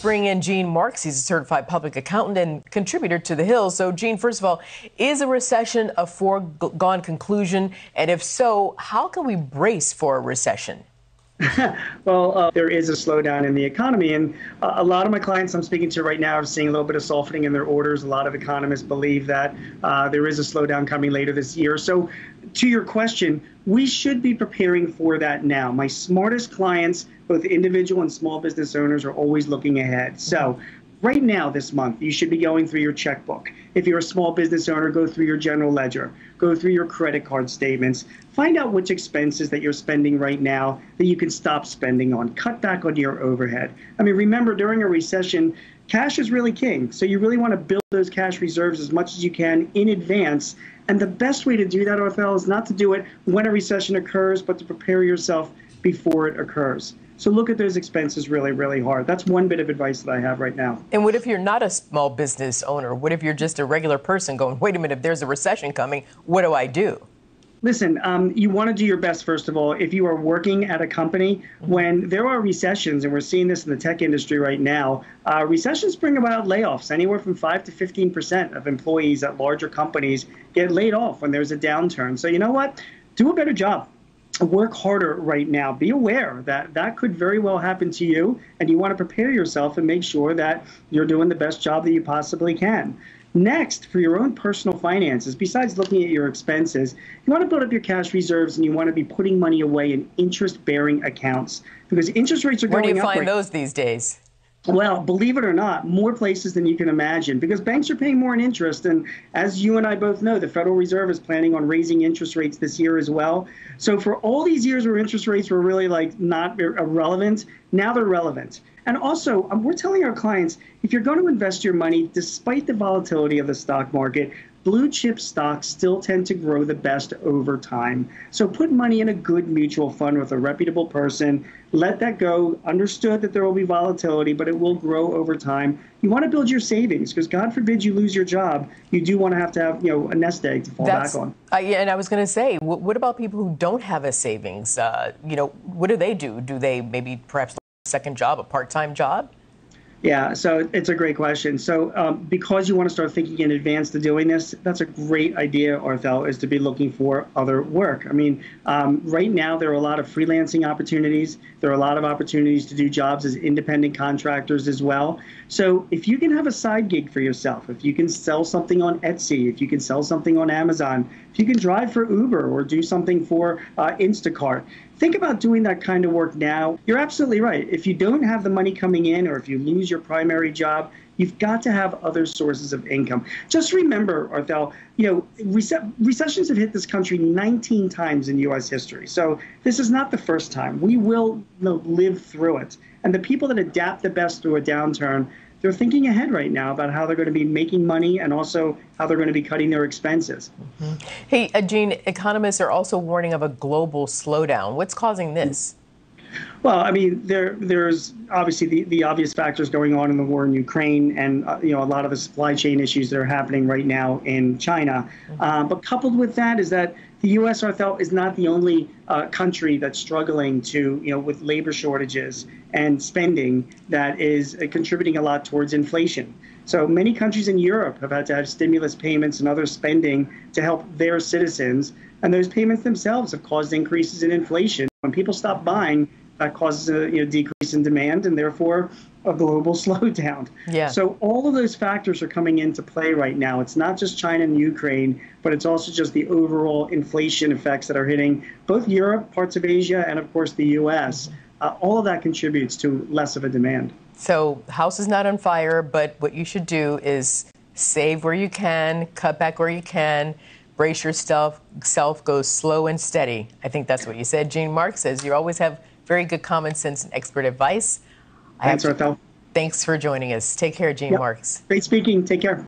bring in Gene Marks. He's a certified public accountant and contributor to The Hill. So, Gene, first of all, is a recession a foregone conclusion? And if so, how can we brace for a recession? Well, there is a slowdown in the economy, and a lot of my clients I'm speaking to right now are seeing a little bit of softening in their orders. A lot of economists believe that there is a slowdown coming later this year. So to your question, we should be preparing for that now. My smartest clients, both individual and small business owners, are always looking ahead. So right now this month, you should be going through your checkbook. If you're a small business owner, go through your general ledger, go through your credit card statements, find out which expenses that you're spending right now that you can stop spending on, cut back on your overhead. I mean, remember, during a recession, cash is really king. So you really want to build those cash reserves as much as you can in advance. And the best way to do that, Arthel, is not to do it when a recession occurs, but to prepare yourself before it occurs. So look at those expenses really, really hard. That's one bit of advice that I have right now. And what if you're not a small business owner? What if you're just a regular person going, wait a minute, if there's a recession coming, what do I do? Listen, you want to do your best, first of all. If you are working at a company, when there are recessions, and we're seeing this in the tech industry right now, recessions bring about layoffs. Anywhere from 5 to 15% of employees at larger companies get laid off when there's a downturn. So you know what? Do a better job. Work harder right now. Be aware that that could very well happen to you, and you want to prepare yourself and make sure that you're doing the best job that you possibly can. Next, for your own personal finances, besides looking at your expenses, you want to build up your cash reserves, and you want to be putting money away in interest-bearing accounts, because interest rates are going up. Where do you find those these days? Well, believe it or not, more places than you can imagine, because banks are paying more in interest. And as you and I both know, the Federal Reserve is planning on raising interest rates this year as well. So for all these years where interest rates were really not irrelevant, now they're relevant. And also, we're telling our clients, if you're going to invest your money, despite the volatility of the stock market, blue chip stocks still tend to grow the best over time. So put money in a good mutual fund with a reputable person. Let that go. Understood that there will be volatility, but it will grow over time. You want to build your savings, because God forbid you lose your job. You do want to have a nest egg to fall back on. Yeah, and I was going to say, what about people who don't have a savings? What do they do? Do they maybe perhaps look for a second job, a part-time job? Yeah, so it's a great question. So because you want to start thinking in advance to doing this, that's a great idea, Arthel, is to be looking for other work. I mean, right now there are a lot of freelancing opportunities. There are a lot of opportunities to do jobs as independent contractors as well. So if you can have a side gig for yourself, if you can sell something on Etsy, if you can sell something on Amazon, if you can drive for Uber or do something for Instacart, think about doing that kind of work now. You're absolutely right. If you don't have the money coming in, or if you lose your primary job, you've got to have other sources of income. Just remember, Arthel, recessions have hit this country 19 times in U.S. history. So this is not the first time. We will live through it. And the people that adapt the best through a downturn, they're thinking ahead right now about how they're going to be making money and also how they're going to be cutting their expenses. Mm-hmm. Hey, Gene, economists are also warning of a global slowdown. What's causing this? Well, I mean, there's obviously the obvious factors going on in the war in Ukraine, and a lot of the supply chain issues that are happening right now in China. But coupled with that is that the U.S. Arthel is not the only country that's struggling with labor shortages and spending that is contributing a lot towards inflation. So many countries in Europe have had to have stimulus payments and other spending to help their citizens, and those payments themselves have caused increases in inflation. When people stop buying, that causes a decrease in demand and therefore a global slowdown. Yeah. So all of those factors are coming into play right now. It's not just China and Ukraine, but it's also just the overall inflation effects that are hitting both Europe, parts of Asia, and of course the U.S. All of that contributes to less of a demand. So house is not on fire, but what you should do is save where you can, cut back where you can, brace yourself, go slow and steady. I think that's what you said. Gene Marks says you always have very good common sense and expert advice. Thanks, Arthel. Thanks for joining us. Take care, Gene Marks. Great speaking. Take care.